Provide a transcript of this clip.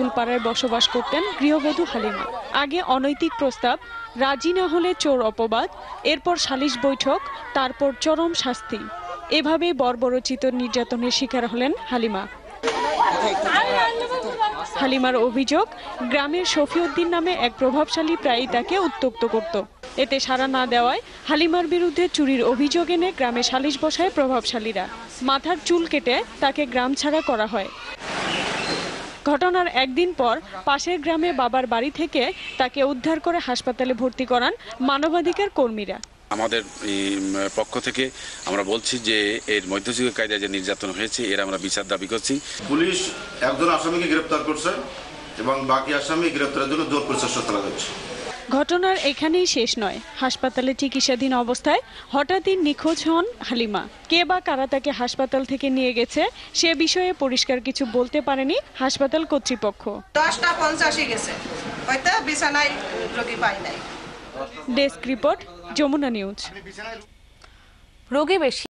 স্কুলপাড়ায় বসবাস করতেন গৃহবধূ হালিমা। আগে অনৈতিক প্রস্তাব, রাজি না হলে চোর অপবাদ, এরপর সালিশ বৈঠক, তারপর চরম শাস্তি। এভাবে বর্বরচিত নির্যাতনের শিকার হলেন হালিমা। হালিমার অভিযোগ, গ্রামের শফিউদ্দিন নামে এক প্রভাবশালী প্রায়ই তাকে উত্ত্যক্ত করত। এতে সাড়া না দেওয়ায় হালিমার বিরুদ্ধে চুরির অভিযোগ এনে গ্রামে সালিশ বসায় প্রভাবশালীরা। মাথার চুল কেটে তাকে গ্রাম ছাড়া করা হয়। ঘটনার একদিন পর পাশের গ্রামে বাবার বাড়ি থেকে তাকে উদ্ধার করে হাসপাতালে ভর্তি করান মানবাধিকার কর্মীরা। আমাদের পক্ষ থেকে আমরা বলছি যে এর মধ্যযুগীয় কায়দায় যে নির্যাতন হয়েছে এর আমরা বিচার দাবি করছি। পুলিশ একজন আসামিকে গ্রেপ্তার করছে এবং বাকি আসামি গ্রেপ্তারের জন্য জোর প্রচেষ্টা চালাচ্ছে। ঘটনার এখানেই শেষ নয়। হাসপাতালে চিকিৎসাধীন অবস্থায় হঠাৎই নিখোঁজ হন হালিমা। কে বা কারা তাকে হাসপাতাল থেকে নিয়ে গেছে সে বিষয়ে পরিষ্কার কিছু বলতে পারেনি হাসপাতাল কর্তৃপক্ষ। 10:50 গেছে, হয়তো বিছানায় রোগী পাই নাই। Desk report, Jamuna news. রোগী বেশি